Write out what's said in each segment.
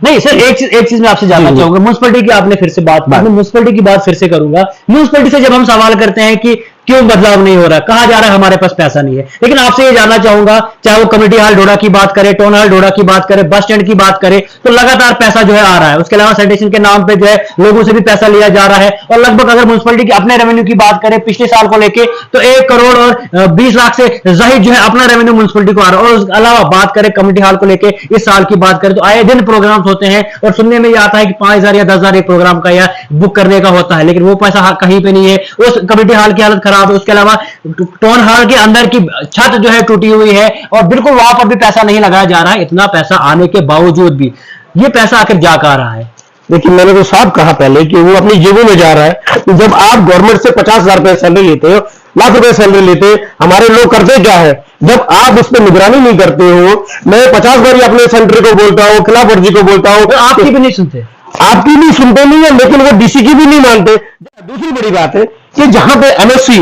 नहीं सर, एक चीज मैं आपसे जानना चाहूंगा। म्यूनसिपलिटी की आपने फिर से बात की, मैं म्यूनसिपलिटी की बात फिर से करूंगा। म्यूनसिपलिटी से जब हम सवाल करते हैं कि क्यों बदलाव नहीं हो रहा, कहा जा रहा है हमारे पास पैसा नहीं है, लेकिन आपसे ये जानना चाहूंगा, चाहे वो कम्युनिटी हॉल डोडा की बात करें, टाउन हॉल डोडा की बात करें, बस स्टैंड की बात करें, तो लगातार पैसा जो है आ रहा है। उसके अलावा सैनिटेशन के नाम पे जो है लोगों से भी पैसा लिया जा रहा है। और लगभग अगर म्यूनसिपलिटी की अपने रेवेन्यू की बात करें पिछले साल को लेके, तो 1 करोड़ और 20 लाख से जाहिर जो है अपना रेवेन्यू म्यूनसिपलिटी को आ रहा है। और उसके अलावा बात करें कम्युनिटी हॉल को लेके इस साल की बात करें, तो आए दिन प्रोग्राम होते हैं और सुनने में ये आता है कि 5,000 या 10,000 एक प्रोग्राम का या बुक करने का होता है, लेकिन वो पैसा कहीं पे नहीं है। उस कम्युनिटी हॉल की हालत खराब है। उसके अलावा टाउन हॉल के अंदर की छत जो है टूटी हुई है और बिल्कुल वहां पर भी पैसा नहीं लगाया जा रहा है। इतना पैसा आने के बावजूद भी ये पैसा आखिर जा कहां रहा है? देखिए, मैंने तो साफ कहा पहले कि वो अपनी जेबों में जा रहा है। जब आप गवर्नमेंट से 50,000 रुपए सैलरी लेते हो, लाख रुपए सैलरी लेते, हमारे लोग करते क्या है, जब आप उस पर निगरानी नहीं करते हो। मैं 50 बार अपने सेंटर को बोलता हूँ, खिलाफ वर्जी को बोलता हूँ, तो आपकी भी नहीं सुनते। आपकी भी सुनते नहीं है, लेकिन वो डीसी की भी नहीं मानते। दूसरी बड़ी बात है कि जहां पे एमएससी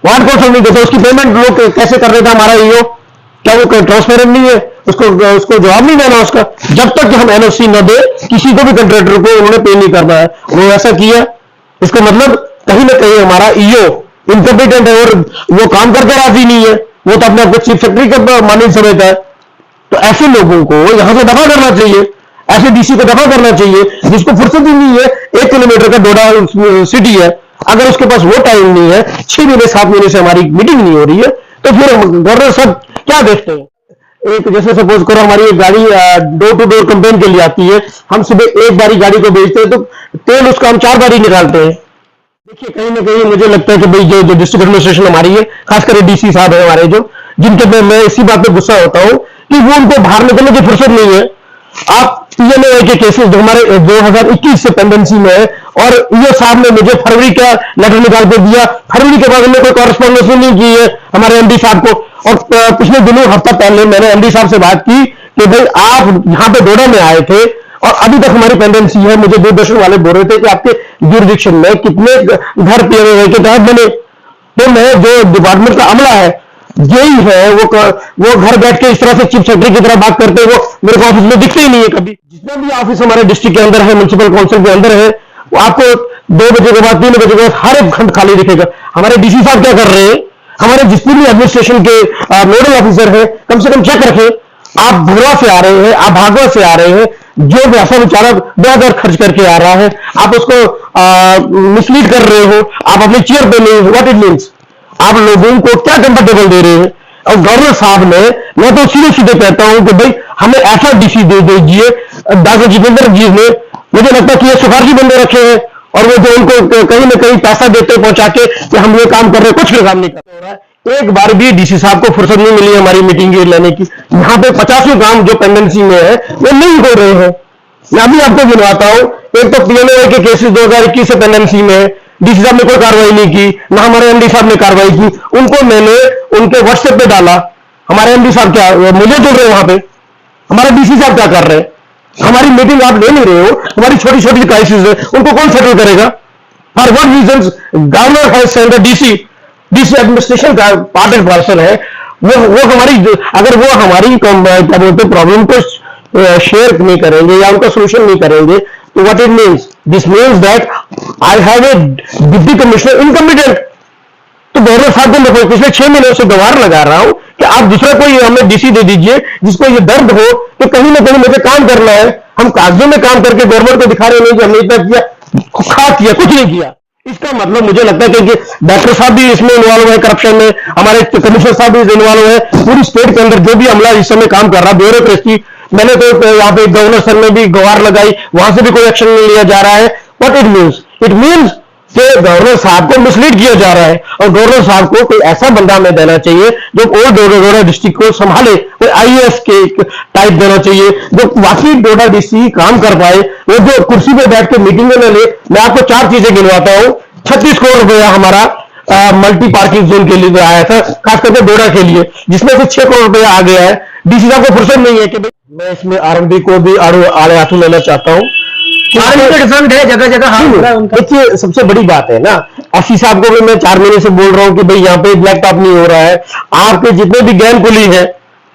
वार्ड कौंसिल नहीं देता, उसकी पेमेंट लोग कैसे कर रहे थे हमारा ईओ, क्या वो ट्रांसपेरेंट नहीं है? उसको जवाब नहीं देना उसका। जब तक हम एनओसी न दे किसी को भी कंट्रेक्टर को, उन्होंने पे नहीं करना है। वो ऐसा किया, इसका मतलब कहीं ना कहीं हमारा ईओ इनकम्पिटेंट है और वो काम करके राजी नहीं है। वो तो अपने आपको चीफ सेक्रेटरी का मानिंग समझता है। तो ऐसे लोगों को यहां से दफा करना चाहिए, ऐसे डीसी को दफा करना चाहिए, जिसको फुर्सत ही नहीं है। 1 किलोमीटर का डोडा सिटी है, अगर उसके पास वो टाइम नहीं है, 6 महीने 7 महीने से हमारी मीटिंग नहीं हो रही है, तो फिर गवर्नर सब क्या देखते हैं? एक जैसे सपोज करो हमारी एक गाड़ी डोर टू डोर कंपेन के लिए आती है, हम सुबह एक बारी गाड़ी को बेचते हैं तो तेल उसका हम 4 बारी निकालते हैं। देखिए, कहीं ना कहीं मुझे लगता है कि भाई जो डिस्ट्रिक्ट एडमिनिस्ट्रेशन हमारी है, खासकर डीसी साहब है हमारे, जो जिनके पे मैं इसी बात पे गुस्सा होता हूं कि वो उनको बाहर निकलने की फुर्सत नहीं है। आप पीएमए के केसेस जो हमारे 2021 से पेंडेंसी में है, और ये साहब ने मुझे फरवरी का लेटर निकाल के दिया, फरवरी के बाद में कोई कॉरेस्पॉन्डेंस नहीं की है हमारे एमडी साहब को। और पिछले दिनों हफ्ता पहले मैंने एमडी साहब से बात की कि भाई आप यहाँ पे डोडा में आए थे और अभी तक हमारी पेंडेंसी है। मुझे दूरदर्शन वाले बोल रहे थे कि आपके ज्यूरिडिक्शन में कितने घर पीएमए के तहत बने। तो मैं जो डिपार्टमेंट का अमला है, यही है, वो घर बैठ के इस तरह से चीफ सेक्रेटरी की तरह बात करते हैं, वो मेरे को ऑफिस में दिखते ही नहीं है कभी। जितना भी ऑफिस हमारे डिस्ट्रिक्ट के अंदर है, म्युनिसिपल काउंसिल के अंदर है, वो आपको 2 बजे के बाद 3 बजे के बाद हर एक खंड खाली दिखेगा। हमारे डीसी साहब क्या कर रहे हैं? हमारे जितने भी एडमिनिस्ट्रेशन के नोडल ऑफिसर है, कम से कम चेक रखें। आप भुरवा से आ रहे हैं, आप भागवा से आ रहे हैं, जो पैसा बेचारा 2,000 खर्च करके आ रहा है, आप उसको मिसलीड कर रहे हो। आप अपनी चेयर पे नहीं हो। What it means? आप लोगों को क्या कंफर्टेबल दे रहे हैं? और गवर्नर साहब ने, मैं तो सीधे सीधे कहता हूं कि भाई हमें ऐसा डीसी दे दीजिए। डॉक्टर जितेंद्र जी ने, मुझे लगता है कि ये सिफारशी बंदे रखे हैं, और वो जो उनको कहीं ना कहीं पैसा देते पहुंचा के कि हम ये काम कर रहे हैं, कुछ भी काम नहीं कर रहा है। एक बार भी डीसी साहब को फुर्सत नहीं मिली हमारी मीटिंग लेने की। यहाँ पे 50 काम जो पेंडेंसी में है वो नहीं हो रहे हैं। मैं अभी आपको गिनवाता हूं। एक तो पीएमए के केसेस 2021 से पेंडेंसी में है, डीसी साहब ने कोई कार्रवाई नहीं की, ना हमारे एमडी साहब ने कार्रवाई की। उनको मैंने उनके व्हाट्सएप पे डाला, हमारे एमडी साहब क्या मुझे जुड़ रहे हैं वहां पे, हमारे डीसी साहब क्या कर रहे हैं? हमारी मीटिंग आप ले नहीं रहे हो। हमारी छोटी छोटी क्राइसिस है, उनको कौन सेटल करेगा? For what reasons governor has send a DC administration का पार्ट एंड पार्सल है। वो हमारी, अगर वो हमारी क्या बोलते प्रॉब्लम को शेयर नहीं करेंगे या उनका सोल्यूशन नहीं करेंगे, तो what it means? This means that I have a deputy commissioner incompetent. तो गवर्नर साहब को मैं पिछले 6 महीनों से गवार लगा रहा हूं कि आप दूसरा कोई हमें डीसी दे दीजिए जिसको ये दर्द हो कि कहीं ना कहीं मुझे काम करना है। हम कागजों में काम करके गवर्नमेंट को दिखा रहे नहीं कि हमने इतना किया, खा किया, कुछ नहीं किया। इसका मतलब मुझे लगता है कि डॉक्टर साहब भी इसमें इन्वॉल्व है, करप्शन में, हमारे कमिश्नर साहब भी इन्वॉल्व है। पूरी स्टेट के अंदर जो भी अमला इस समय काम कर रहा है, ब्यूरोक्रेसी, मैंने तो यहाँ पे गवर्नर सर ने भी गुहार लगाई, वहां से भी कोई एक्शन नहीं लिया जा रहा है। What it means? It means कि गवर्नर साहब को मिसलीड किया जा रहा है, और गवर्नर साहब को कोई ऐसा बंदा हमें देना चाहिए जो और डोडा डिस्ट्रिक्ट को संभाले, कोई आईएएस के टाइप देना चाहिए जो वाकई डोडा डीसी काम कर पाए। वो जो कुर्सी पे बैठ के मीटिंग में ले। मैं आपको 4 चीजें गिनवाता हूं। 36 करोड़ रुपया हमारा मल्टी पार्किंग जोन के लिए आया था, खास करके डोडा के लिए, जिसमें से 6 करोड़ रुपया आ गया है। डीसी साहब को फुर्सत नहीं है कि भाई मैं इसमें आरएमडी को भी आड़े हाथों लेना चाहता हूं। डिफरेंट है जगह जगह। हाँ, देखिए, सबसे बड़ी बात है ना, एससी साहब को भी मैं 4 महीने से बोल रहा हूं कि भाई यहाँ पे ब्लैक टॉप नहीं हो रहा है। आपके जितने भी गैन कुली हैं,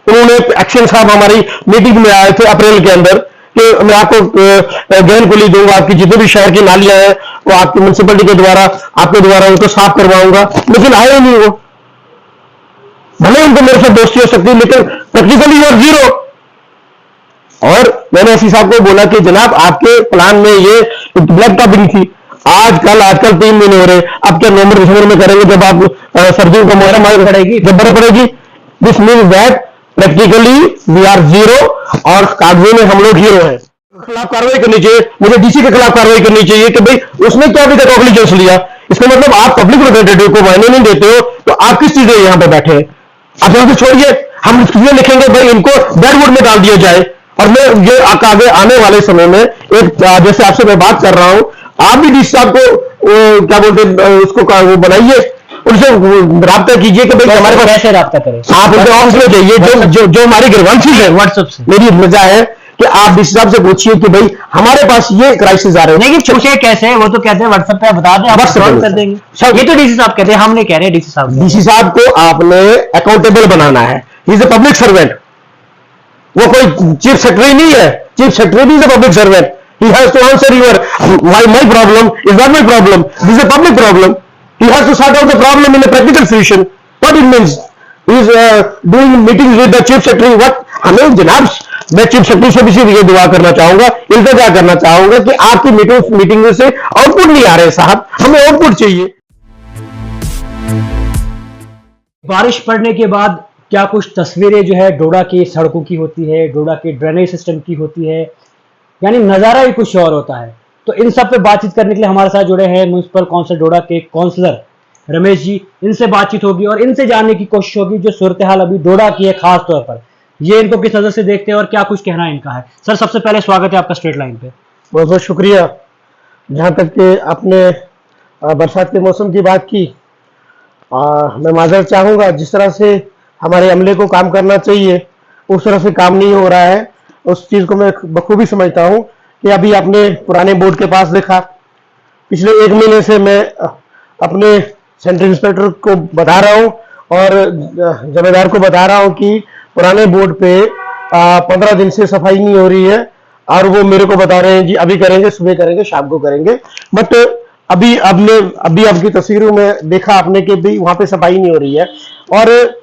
उन्होंने एक्शन साहब हमारी मीटिंग में आए थे अप्रैल के अंदर कि मैं आपको गहन कुली दूंगा, आपकी जितने भी शहर की नालियां हैं वो आपकी म्यूनसिपलिटी के द्वारा, आपके द्वारा उनको साफ करवाऊंगा, लेकिन आए नहीं वो। भले उनको मेरे साथ दोस्ती हो सकती है, लेकिन प्रैक्टिकली यूर जीरो। और मैंने एसपी साहब को बोला कि जनाब आपके प्लान में ये ब्लैक टॉपिंग थी, आजकल 3 महीने हो रहे, अब क्या नवंबर दिसंबर में करेंगे जब आप सर्दियों का मौसम पड़ेगी, जब बर्फ पड़ेगी। This means that practically we are zero और कागजों में हम लोग हीरो हैं। खिलाफ कार्रवाई करनी चाहिए, मुझे डीसी के खिलाफ कार्रवाई करनी चाहिए कि भाई उसने क्या अभी तक ऑब्लिगेंस लिया। इसका मतलब आप पब्लिक रिप्रेजेंटेटिव को मायने नहीं देते हो, तो आप किस चीज यहां पे बैठे हैं? आप यहां से छोड़िए, हम इसलिए लिखेंगे भाई इनको डेडवुड में डाल दिया जाए। और मैं ये आगे आने वाले समय में एक जैसे आपसे मैं बात कर रहा हूं, आप भी डीसी साहब को क्या बोलते हैं उसको वो बनाइए, उनसे राब्ता कीजिए कि भाई हमारे पास कैसे राब्ता करें, आप उनके ऑफिस में जाइए, जो हमारी ग्रीवेंसेस है व्हाट्सएप से। मेरी मजा है कि आप डीसी साहब से पूछिए कि भाई हमारे पास ये क्राइसिस आ रहे हैं। नहीं पूछे कैसे, वो तो कहते हैं व्हाट्सएप पे बता दें, आप सॉल्व कर देंगे। ये तो डीसी साहब कहते हैं, हम नहीं कह रहे। डीसी साहब को आपने अकाउंटेबल बनाना है। He is a public servant, वो कोई चीफ सेक्रेटरी नहीं है। Chief secretary is a public servant, he has to answer your my problem is not my problem, this is a public problem. He has to sort out the problem in a practical solution. What it means is doing meetings with the chief secretary. What हमें जनाब, मैं chief secretary से भी सिर्फ ये दुआ करना चाहूंगा, इल्तिजा करना चाहूंगा कि आपकी मीटिंग से आउटपुट नहीं आ रहे साहब, हमें आउटपुट चाहिए। बारिश पड़ने के बाद क्या कुछ तस्वीरें जो है डोडा की सड़कों की होती है, डोडा के ड्रेनेज सिस्टम की होती है, यानी नज़ारा ही कुछ और होता है। तो इन सब पे बातचीत करने के लिए हमारे साथ जुड़े हैं म्युनिसिपल काउंसिल डोडा के काउंसलर रमेश जी। इनसे बातचीत होगी और इनसे जानने की कोशिश होगी जो सूरत हाल अभी डोडा की है, खास तौर पर ये इनको किस नज़र से देखते हैं और क्या कुछ कहना इनका है। सर सबसे पहले स्वागत है आपका स्ट्रेट लाइन पे। बहुत बहुत शुक्रिया। जहाँ तक कि आपने बरसात के मौसम की बात की, मैं माजरत चाहूँगा, जिस तरह से हमारे अमले को काम करना चाहिए उस तरह से काम नहीं हो रहा है। उस चीज़ को मैं बखूबी समझता हूँ कि अभी आपने पुराने बोर्ड के पास देखा, पिछले 1 महीने से मैं अपने सेंट्रल इंस्पेक्टर को बता रहा हूँ और जमेदार को बता रहा हूँ कि पुराने बोर्ड पे 15 दिन से सफाई नहीं हो रही है, और वो मेरे को बता रहे हैं जी अभी करेंगे, सुबह करेंगे, शाम को करेंगे। बट अभी आपकी तस्वीरों में देखा आपने कि भी वहां पे सफाई नहीं हो रही है। और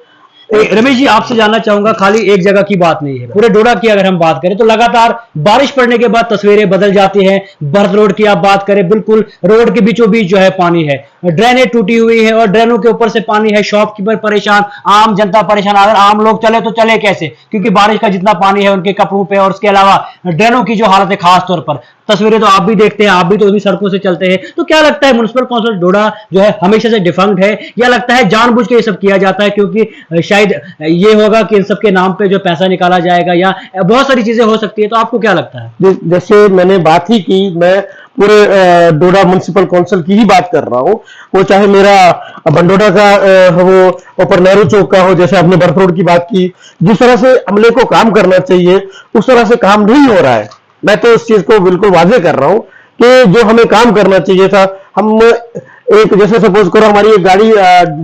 रमेश जी आपसे जानना चाहूंगा, खाली एक जगह की बात नहीं है, पूरे डोडा की अगर हम बात करें तो लगातार बारिश पड़ने के बाद तस्वीरें बदल जाती हैं। बर्थ रोड की आप बात करें, बिल्कुल रोड के बीचों बीच जो है पानी है, ड्रेनेज टूटी हुई है और ड्रेनों के ऊपर से पानी है, शॉपकीपर परेशान, आम जनता परेशान। अगर आम लोग चले तो चले कैसे, क्योंकि बारिश का जितना पानी है उनके कपड़ों पे, और उसके अलावा ड्रेनों की जो हालत है, खास तौर पर तस्वीरें तो आप भी देखते हैं, आप भी तो उन्हीं सड़कों से चलते हैं। तो क्या लगता है म्युनिसिपल काउंसिल डोडा जो है हमेशा से डिफंक्ट है, या लगता है जानबूझ के ये सब किया जाता है क्योंकि शायद ये होगा कि इन सब के नाम पे जो पैसा निकाला जाएगा, या बहुत सारी चीजें हो सकती है। तो आपको क्या लगता है? जैसे मैंने बात ही की, मैं पूरे डोडा म्युनिसिपल काउंसिल की ही बात कर रहा हूँ, वो चाहे मेरा बंडोडा का वो ऊपर नेहरू चौक का हो, जैसे आपने बर्थ रोड की बात की, जिस तरह से अमले को काम करना चाहिए उस तरह से काम नहीं हो रहा है। मैं तो इस चीज को बिल्कुल वाजे कर रहा हूं कि जो हमें काम करना चाहिए था, हम एक जैसे सपोज करो हमारी एक गाड़ी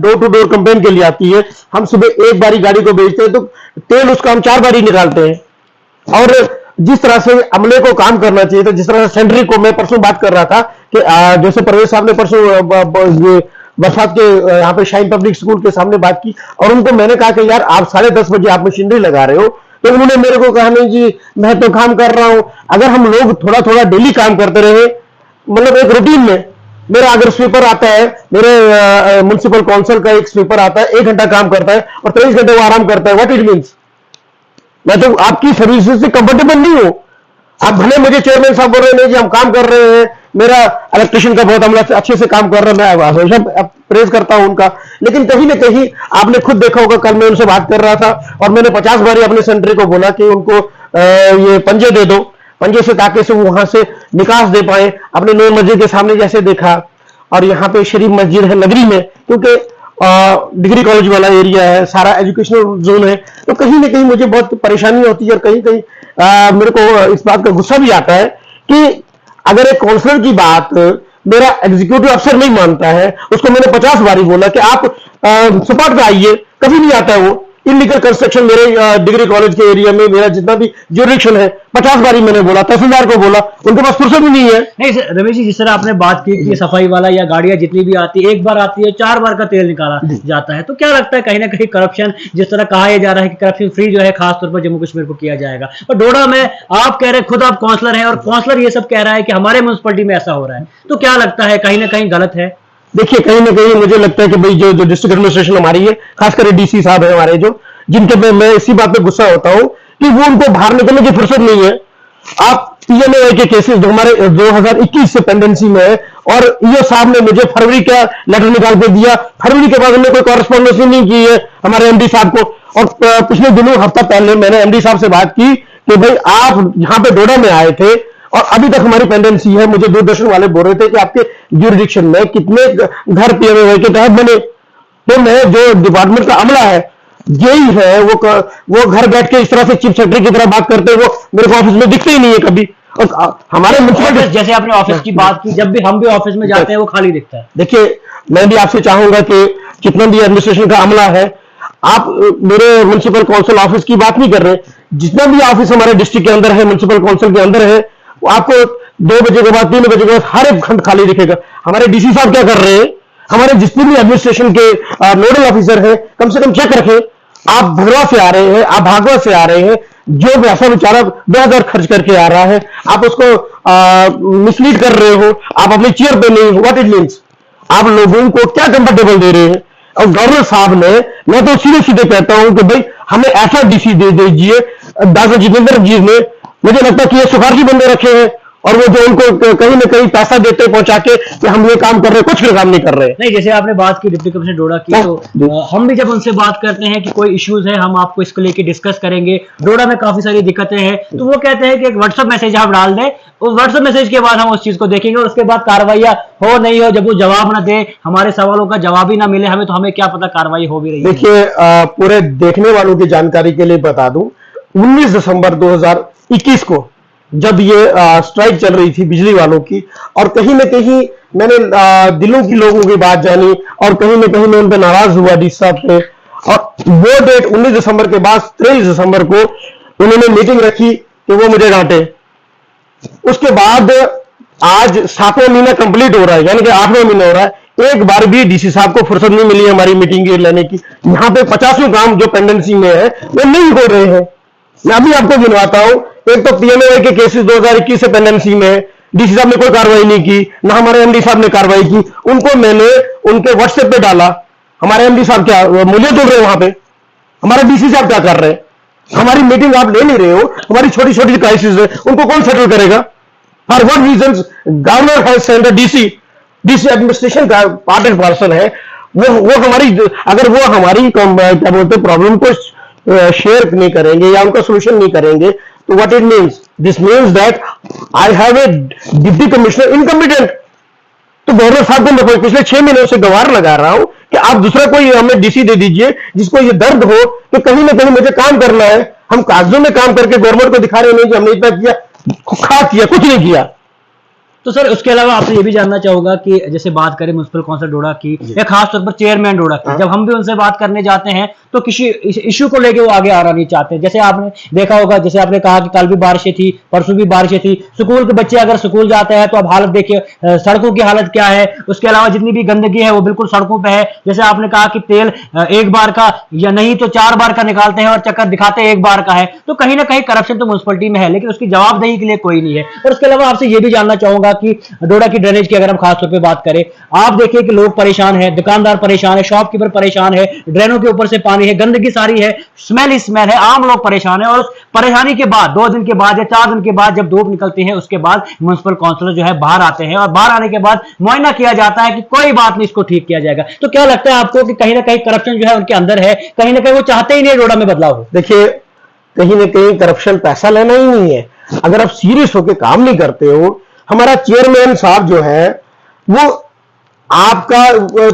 डोर टू डोर कंपेन के लिए आती है, हम सुबह एक बारी गाड़ी को बेचते हैं तो तेल उसका हम 4 बारी निकालते हैं। और जिस तरह से अमले को काम करना चाहिए था, जिस तरह से सेंट्री को मैं परसों बात कर रहा था कि जैसे परवेज साहब ने परसों बरसात के यहाँ पे शाइन पब्लिक स्कूल के सामने बात की, और उनको मैंने कहा कि यार आप 10:30 बजे आप मशीनरी लगा रहे हो, तो उन्होंने मेरे को कहा नहीं जी मैं तो काम कर रहा हूं। अगर हम लोग थोड़ा थोड़ा डेली काम करते रहे, मतलब एक रूटीन में, मेरा अगर स्वीपर आता है, मेरे म्युनिसिपल काउंसिल का एक स्वीपर आता है, 1 घंटा काम करता है और 23 घंटे वो आराम करता है, व्हाट इट मीन्स? मैं तो आपकी सर्विसेज से कंफर्टेबल नहीं हूं। आप भले मुझे चेयरमैन साहब बोल रहे हैं नहीं जी हम काम कर रहे हैं, मेरा इलेक्ट्रिशियन का बहुत अमला अच्छे से काम कर रहा है, मैं हमेशा प्रेज करता हूं उनका, लेकिन कहीं ना कहीं आपने खुद देखा होगा, कल मैं उनसे बात कर रहा था और मैंने 50 बारी अपने सेंट्री को बोला कि उनको ये पंजे दे दो, पंजे से ताकि से वहां से निकास दे पाए। अपने नई मस्जिद के सामने जैसे देखा, और यहाँ पे शरीफ मस्जिद है नगरी में, क्योंकि डिग्री कॉलेज वाला एरिया है, सारा एजुकेशनल जोन है, तो कहीं ना कहीं मुझे बहुत परेशानी होती है और कहीं कहीं मेरे को इस बात का गुस्सा भी आता है कि अगर एक काउंसलर की बात मेरा एग्जीक्यूटिव अफसर नहीं मानता है, उसको मैंने 50 बारी बोला कि आप स्पॉट पे आइए, कभी नहीं आता है वो। इलीगल कंस्ट्रक्शन मेरे डिग्री कॉलेज के एरिया में मेरा जितना भी ज्यूरिडिक्शन है 50 बारी मैंने बोला, तहसीलदार को बोला, उनके पास फुर्सत भी नहीं है। नहीं सर, रमेश जी, जिस तरह आपने बात की कि सफाई वाला या गाड़ियां जितनी भी आती है, एक बार आती है 4 बार का तेल निकाला जाता है, तो क्या लगता है कहीं ना कहीं करप्शन, जिस तरह कहा जा रहा है कि करप्शन फ्री जो है खासतौर पर जम्मू कश्मीर को किया जाएगा, और डोडा में आप कह रहे हैं, खुद आप काउंसलर हैं और काउंसलर ये सब कह रहा है कि हमारे म्यूनसिपलिटी में ऐसा हो रहा है, तो क्या लगता है कहीं ना कहीं गलत है? देखिए, कहीं ना कहीं मुझे लगता है कि भाई जो डिस्ट्रिक्ट एडमिनिस्ट्रेशन हमारी है, खासकर डीसी साहब है हमारे, जो जिनके पे मैं इसी बात पे गुस्सा होता हूं कि वो उनको बाहर निकलने की फुर्सत नहीं है। आप पीएमए के केसेस जो हमारे 2021 से पेंडेंसी में है, और ईओ साहब ने मुझे फरवरी का लेटर निकाल के दिया, फरवरी के बाद हमने कोई कॉरेस्पॉन्डेंस नहीं की है हमारे एमडी साहब को। और पिछले दिनों, हफ्ता पहले मैंने एमडी साहब से बात की कि भाई आप यहाँ पे डोडा में आए थे और अभी तक हमारी पेंडेंसी है। मुझे दूरदर्शन वाले बोल रहे थे कि आपके ज्यूरिडिक्शन में कितने घर पीएमए के तहत बने, तो मैं जो डिपार्टमेंट का अमला है, यही है, वो घर बैठ के इस तरह से चीफ सेक्रेटरी की तरह बात करते हैं, वो मेरे को ऑफिस में दिखते ही नहीं है कभी। और हमारे म्युनिसिपल, जैसे आपने ऑफिस की बात की, जब भी हम भी ऑफिस में जाते हैं वो खाली दिखता है। देखिए, मैं भी आपसे चाहूंगा कि जितना भी एडमिनिस्ट्रेशन का अमला है, आप मेरे म्युनिसिपल काउंसिल ऑफिस की बात नहीं कर रहे, जितना भी ऑफिस हमारे डिस्ट्रिक्ट के अंदर है, म्युनिसिपल काउंसिल के अंदर है, आपको 2 बजे के बाद 3 बजे के बाद हर एक खंड खाली दिखेगा। हमारे डीसी साहब क्या कर रहे हैं, हमारे जितने भी एडमिनिस्ट्रेशन के नोडल ऑफिसर हैं, कम से कम चेक रखें। आप भगवा से आ रहे हैं, आप भागवा से आ रहे हैं, जो पैसा बेचारा 2000 खर्च करके आ रहा है, आप उसको मिसलीड कर रहे हो, आप अपनी चेयर पे नहीं हो। व्हाट इट मीन्स, आप लोगों को क्या कंफर्टेबल दे रहे हैं? और गवर्नर साहब ने, मैं तो सीधे सीधे कहता हूं कि भाई हमें ऐसा डीसी दे दीजिए। डॉक्टर जितेंद्र जी ने, मुझे लगता है कि ये सिफारशी बंदे रखे हैं, और वो जो उनको कहीं ना कहीं पैसा देते पहुंचा के कि हम ये काम कर रहे हैं, कुछ काम नहीं कर रहे। नहीं, जैसे आपने बात की डिप्टी कमिश्नर डोडा की, तो हम भी जब उनसे बात करते हैं कि कोई इश्यूज है, हम आपको इसको लेके डिस्कस करेंगे, डोडा में काफी सारी दिक्कतें हैं, तो वो कहते हैं कि एक व्हाट्सएप मैसेज आप डाल दें, वो व्हाट्सएप मैसेज के बाद हम उस चीज को देखेंगे, और उसके बाद कार्रवाई हो नहीं हो, जब वो जवाब ना दे, हमारे सवालों का जवाब ही ना मिले हमें, तो हमें क्या पता कार्रवाई हो भी रही है। देखिए, पूरे देखने वालों की जानकारी के लिए बता दूं, 19 दिसंबर 2021 को जब ये स्ट्राइक चल रही थी बिजली वालों की, और कहीं ना कहीं मैंने दिलों की लोगों की बात जानी, और कहीं ना कहीं मैं उन पर नाराज हुआ डी साहब से, और वो डेट 19 दिसंबर के बाद 23 दिसंबर को उन्होंने मीटिंग रखी कि वो मुझे डांटे। उसके बाद आज 7वां महीना कंप्लीट हो रहा है, यानी कि 8वां महीना हो रहा है, एक बार भी डीसी साहब को फुर्सत नहीं मिली हमारी मीटिंग लेने की। यहाँ पे 50 काम जो पेंडेंसी में है वो नहीं हो रहे हैं। मैं अभी आपको गिनवाता हूं। एक तो पीएमए के केसेस 2021 से पेंडेंसी में है, डीसी साहब ने कोई कार्रवाई नहीं की, ना हमारे एमडी साहब ने कार्रवाई की। उनको मैंने उनके व्हाट्सएप पे डाला, हमारे एमडी साहब क्या मुझे बोल रहे हैं वहां पे, हमारे डीसी साहब क्या कर रहे हैं? हमारी मीटिंग आप ले नहीं रहे हो, हमारी छोटी छोटी क्राइसिस है, उनको कौन सेटल करेगा? For what reasons governor has sent a DC administration का पार्ट एंड पार्सल है, वो हमारी, अगर वो हमारी क्या बोलते प्रॉब्लम को शेयर नहीं करेंगे या उनका सोल्यूशन नहीं करेंगे, तो what it means, this means that I have a deputy commissioner incompetent. तो गवर्नर साहब को मैं पिछले 6 महीनों से गवार लगा रहा हूं कि आप दूसरा कोई हमें डीसी दे दीजिए जिसको ये दर्द हो कि कहीं ना कहीं मुझे काम करना है। हम कागजों में काम करके गवर्नमेंट को दिखा रहे नहीं कि हमने इतना किया, खा किया, कुछ नहीं किया। तो सर, उसके अलावा आपसे ये भी जानना चाहूंगा कि जैसे बात करें म्युनिसिपल काउंसिल डोडा की या खास तौर पर चेयरमैन डोडा की, जब हम भी उनसे बात करने जाते हैं तो किसी इश्यू को लेके वो आगे आना नहीं चाहते। जैसे आपने देखा होगा, जैसे आपने कहा कि कल भी बारिशें थी, परसों भी बारिशें थी, स्कूल के बच्चे अगर स्कूल जाते हैं तो अब हालत देखिए, सड़कों की हालत क्या है। उसके अलावा जितनी भी गंदगी है वो बिल्कुल सड़कों पर है। जैसे आपने कहा कि तेल एक बार का या नहीं तो 4 बार का निकालते हैं और चक्कर दिखाते हैं 1 बार का है, तो कहीं ना कहीं करप्शन तो म्युनिसिपलिटी में है, लेकिन उसकी जवाबदेही के लिए कोई नहीं है। और उसके अलावा आपसे ये भी जानना चाहूंगा कि डोडा की ड्रेनेज की अगर हम खास तौर पे बात करें, आप देखिए कि लोग परेशान हैं, दुकानदार परेशान है, शॉपकीपर परेशान है, ड्रेनों के ऊपर से पानी है, गंदगी सारी है, स्मेल ही स्मेल है, आम लोग परेशान है। और उस परेशानी के बाद 2 दिन के बाद या 4 दिन के बाद जब धूप निकलती है, उसके बाद म्युनिसिपल काउंसिलर जो है बाहर आते हैं, और बाहर आने के बाद मुआयना किया जाता है कि कोई बात नहीं, इसको ठीक किया जाएगा। तो क्या लगता है आपको कि कहीं ना कहीं करप्शन जो है उनके अंदर है, कहीं ना कहीं वो चाहते ही नहीं डोडा में बदलाव हो? देखिए, कहीं ना कहीं करप्शन पैसा लेना ही नहीं है। अगर आप सीरियस होकर काम नहीं करते हो, हमारा चेयरमैन साहब जो है वो आपका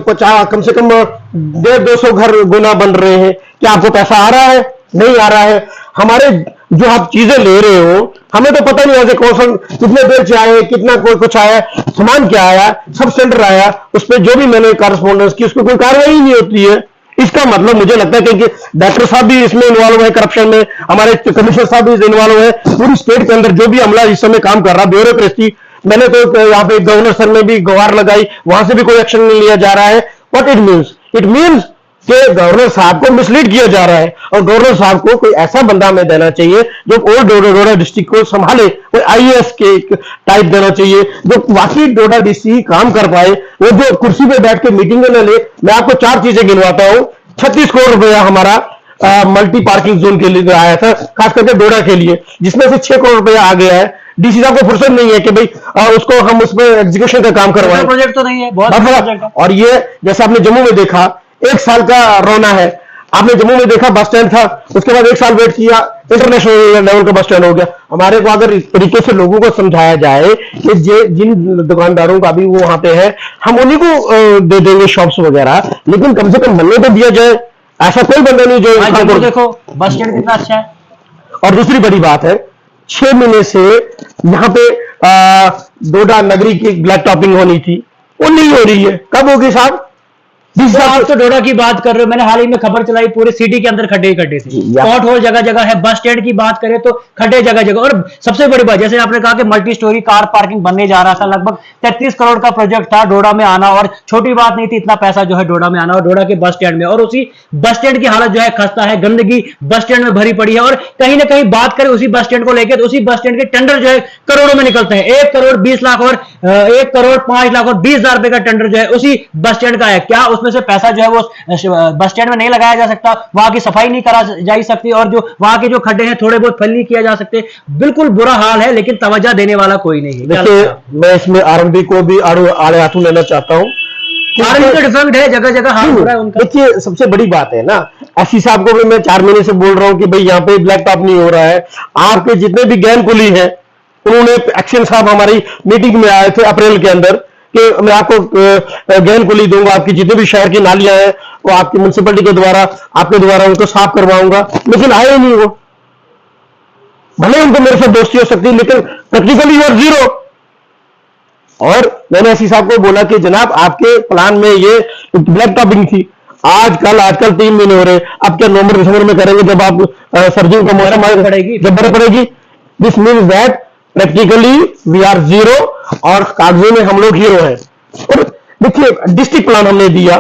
50 कम से कम 150-200 घर गुना बन रहे हैं, क्या आपको पैसा आ रहा है? नहीं आ रहा है। हमारे जो आप चीजें ले रहे हो, हमें तो पता नहीं है कौन सा कितने देर से आए, कितना कोई कुछ आया, सामान क्या आया, सब सेंटर आया, उस पर जो भी मैंने कॉरेस्पॉन्डेंस की, उस पर कोई कार्रवाई नहीं होती है। इसका मतलब मुझे लगता है कि डॉक्टर साहब भी इसमें इन्वॉल्व है, करप्शन में, हमारे कमिश्नर साहब भी इन्वॉल्व है, पूरी स्टेट के अंदर जो भी अमला इस समय काम कर रहा, ब्यूरोक्रेसी, मैंने तो यहाँ पे गवर्नर सर ने भी गुहार लगाई, वहां से भी कोई एक्शन नहीं लिया जा रहा है। व्हाट इट मीन्स कि गवर्नर साहब को मिसलीड किया जा रहा है, और गवर्नर साहब को कोई ऐसा बंदा हमें देना चाहिए जो ओल्ड डोडा डिस्ट्रिक्ट को संभाले, कोई आईएएस के टाइप देना चाहिए जो वाकई डोडा डिस्ट्रिक्ट काम कर पाए, वो जो कुर्सी पे बैठ के मीटिंग न ले। मैं आपको 4 चीजें गिनवाता हूं। 36 करोड़ रुपया हमारा मल्टी पार्किंग जोन के लिए आया था, खास करके डोडा के लिए, जिसमें से 6 करोड़ रुपया आ गया है। डीसी साहब को फुर्सत नहीं है कि भाई उसको हम उस पर एग्जीक्यूशन का काम करवाएं। प्रोजेक्ट तो नहीं है, बहुत प्रोजेक्ट है। और ये जैसे आपने जम्मू में देखा, 1 साल का रोना है। आपने जम्मू में देखा बस स्टैंड था, उसके बाद 1 साल वेट किया, इंटरनेशनल लेवल का बस स्टैंड हो गया। हमारे को अगर इस तरीके से लोगों को समझाया जाए कि जिन दुकानदारों का भी वो वहां पे है, हम उन्हीं को दे देंगे शॉप्स वगैरह, लेकिन कम से कम बनने तो दिया जाए। ऐसा कोई बंदा नहीं जो देखो बस स्टैंड कितना अच्छा है। और दूसरी बड़ी बात है, 6 महीने से यहाँ पे डोडा नगरी की ब्लैक टॉपिंग होनी थी, वो नहीं हो रही है। कब होगी साहब? तो आप तो डोडा की बात कर रहे हो, मैंने हाल ही में खबर चलाई, पूरे सिटी के अंदर खड्डे ही खड्डे थे, स्पॉट होल जगह जगह है। बस स्टैंड की बात करें तो खड्डे जगह जगह। और सबसे बड़ी बात, जैसे आपने कहा कि मल्टी स्टोरी कार पार्किंग बनने जा रहा था, लगभग 33 करोड़ का प्रोजेक्ट था डोडा में आना, और छोटी बात नहीं थी इतना पैसा जो है डोडा में आना, और डोडा के बस स्टैंड में। और उसी बस स्टैंड की हालत जो है खस्ता है, गंदगी बस स्टैंड में भरी पड़ी है। और कहीं ना कहीं बात करें उसी बस स्टैंड को लेकर, तो उसी बस स्टैंड के टेंडर जो है करोड़ों में निकलते हैं। 1 करोड़ 20 लाख और 1 करोड़ 5 लाख और 20,000 रुपए का टेंडर जो है उसी बस स्टैंड का है। क्या उसमें से पैसा जो है वो बस स्टैंड में नहीं लगाया जा सकता? वहां की सफाई नहीं करा जा सकती, और जो वहां के जो खड्डे हैं थोड़े बहुत फल नहीं किया जा सकते? बिल्कुल बुरा हाल है, लेकिन तवज्जो देने वाला कोई नहीं है। देखिए, मैं इसमें आरएमबी को भी आड़े हाथों लेना चाहता हूँ। आरएमबी का डिफरेंट है, जगह जगह हाल हो रहा है उनका। देखिए, सबसे बड़ी बात है ना, एससी साहब को भी मैं 4 महीने से बोल रहा हूँ कि भाई यहाँ पे ब्लैक टॉप नहीं हो रहा है। आपके जितने भी ज्ञान कुली हैं, उन्होंने एक्शन साहब हमारी मीटिंग में आए थे अप्रैल के अंदर कि मैं आपको ज्ञान कुली दूंगा, आपकी जितने भी शहर की नालियां हैं वो आपकी म्युनिसिपैलिटी के द्वारा, आपके द्वारा उनको साफ करवाऊंगा, लेकिन आए ही नहीं वो। भले उनको मेरे साथ दोस्ती हो सकती है, लेकिन प्रैक्टिकली और 0। और मैंने एससी साहब को बोला कि जनाब आपके प्लान में ये ब्लैक टॉपिंग थी, आजकल 3 महीने हो रहे, अब क्या नवंबर दिसंबर में करेंगे जब आप सर्दियों का मौसम आएगा, जब बर्फ पड़ेगी? This means that practically we are 0 और कागजों में हम लोग हीरो हैं। और देखिए, डिस्ट्रिक्ट प्लान हमने दिया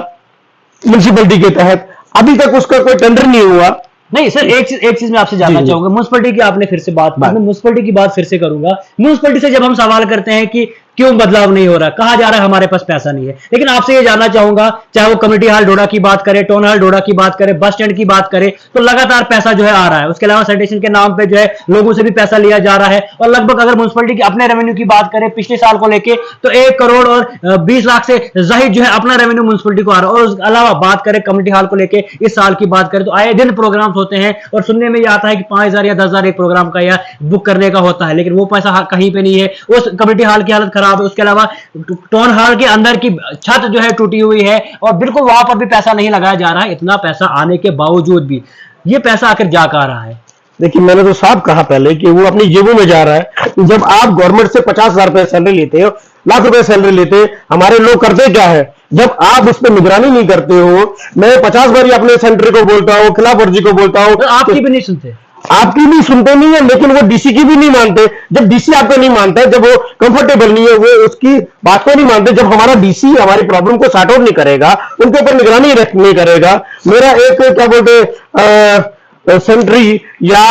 म्युनिसिपैलिटी के तहत, अभी तक उसका कोई टेंडर नहीं हुआ। नहीं सर, एक चीज मैं आपसे जानना चाहूंगा। म्युनिसिपैलिटी की आपने फिर से बात की, मैं म्युनिसिपैलिटी की बात फिर से करूंगा। म्युनिसिपैलिटी से जब हम सवाल करते हैं कि क्यों बदलाव नहीं हो रहा, कहा जा रहा है हमारे पास पैसा नहीं है, लेकिन आपसे ये जानना चाहूंगा, चाहे वो कम्युनिटी हॉल डोडा की बात करें, टाउन हॉल डोडा की बात करें, बस स्टैंड की बात करें, तो लगातार पैसा जो है आ रहा है। उसके अलावा सैनिटेशन के नाम पे जो है लोगों से भी पैसा लिया जा रहा है। और लगभग अगर म्युनिसिपैलिटी की अपने रेवेन्यू की बात करें पिछले साल को लेके, तो 1 करोड़ और 20 लाख से जाहिर जो है अपना रेवेन्यू म्युनिसिपैलिटी को आ रहा है। और उसके अलावा बात करें कम्युनिटी हॉल को लेके, इस साल की बात करें तो आए दिन प्रोग्राम होते हैं, और सुनने में ये आता है कि 5,000 या 10,000 एक प्रोग्राम का या बुक करने का होता है, लेकिन वो पैसा कहीं पे नहीं है। उस कम्युनिटी हॉल की हालत खराब है। उसके अलावा टाउन हॉल के अंदर की छत जो है टूटी हुई है, और बिल्कुल वहां पर भी पैसा नहीं लगाया जा रहा है। इतना पैसा आने के बावजूद भी ये पैसा आखिर जा कहां रहा है? देखिए, मैंने तो साफ कहा पहले कि वो अपनी जेबों में जा रहा है। जब आप गवर्नमेंट से 50,000 रुपए सैलरी लेते हो, लाख रुपए सैलरी लेते, हमारे लोग करते क्या है, जब आप उस पर निगरानी नहीं करते हो, मैं 50 बार अपने सेंटर को बोलता हूँ, खिलाफ वर्जी को बोलता हूँ, तो आपकी भी नहीं सुनते। आपकी भी सुनते नहीं है, लेकिन वो डीसी की भी नहीं मानते। जब डीसी आपको नहीं मानता है, जब वो कंफर्टेबल नहीं है, वो उसकी बात को नहीं मानते, जब हमारा डीसी हमारी प्रॉब्लम को सॉर्ट आउट नहीं करेगा, उनके ऊपर निगरानी नहीं करेगा, मेरा एक क्या बोलते सेंट्री या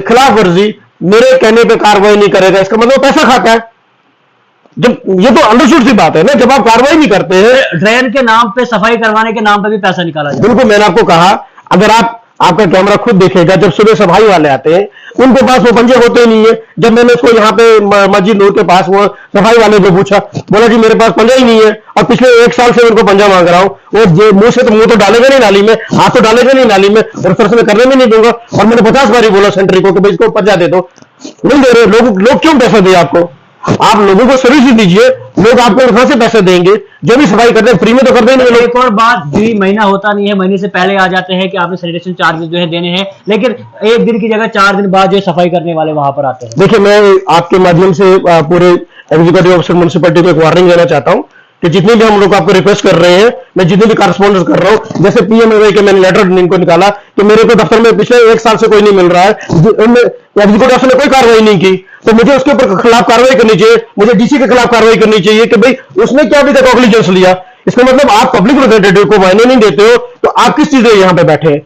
खिलाफ वर्जी मेरे कहने पे कार्रवाई नहीं करेगा, इसका मतलब पैसा खाता है। जब ये तो अंडरस्टूड सी बात है ना, जब आप कार्रवाई नहीं करते हैं, ड्रेन के नाम पे, सफाई करवाने के नाम पे भी पैसा निकाला जाए। बिल्कुल, मैंने आपको कहा, अगर आपका कैमरा खुद देखेगा, जब सुबह सफाई वाले आते हैं उनके पास वो पंजे होते नहीं है। जब मैंने उसको यहाँ पे मस्जिद नूर के पास वो सफाई वाले को पूछा, बोला जी मेरे पास पंजा ही नहीं है, और पिछले 1 साल से उनको पंजा मांग रहा हूँ। वो मुंह से तो मुंह तो डालेगा नहीं नाली में, हाथ तो डालेगा नहीं नाली में, और उस तरह से मैं करने में नहीं दूंगा। और मैंने 50 बार ही बोला सेंट्री को कि भाई इसको पंजा दे दो, नहीं दे रहे लोग क्यों पैसा दे आपको? आप लोगों को सर्विस दीजिए, लोग आपको कहां से पैसे देंगे? जो भी सफाई करते हैं फ्री में तो करते नहीं। एक और बात, भी महीना होता नहीं है, महीने से पहले आ जाते हैं कि आपने सैनिटेशन चार्जेस जो है देने हैं, लेकिन 1 दिन की जगह 4 दिन बाद जो सफाई करने वाले वहां पर आते हैं। देखिए, मैं आपके माध्यम से पूरे एग्जीक्यूटिव ऑफिसर म्युनिसिपैलिटी को एक वार्निंग देना चाहता हूं कि जितने भी हम लोग आपको रिक्वेस्ट कर रहे हैं, मैं जितने भी करस्पॉन्डेंस कर रहा हूं, जैसे पीएमएवाई के मैंने लेटर इनको निकाला कि मेरे को दफ्तर में पिछले 1 साल से कोई नहीं मिल रहा है, एग्जीक्यूटिव ऑफिसर ने कोई कार्रवाई नहीं की, तो मुझे उसके ऊपर खिलाफ कार्रवाई करनी चाहिए, मुझे डीसी के खिलाफ कार्रवाई करनी चाहिए कि भाई उसने क्या अभी तक ऑब्लिगेंस लिया। इसका मतलब आप पब्लिक रिप्रेजेंटेटिव को मायने नहीं देते हो, तो आप किस चीज यहाँ पे बैठे हैं?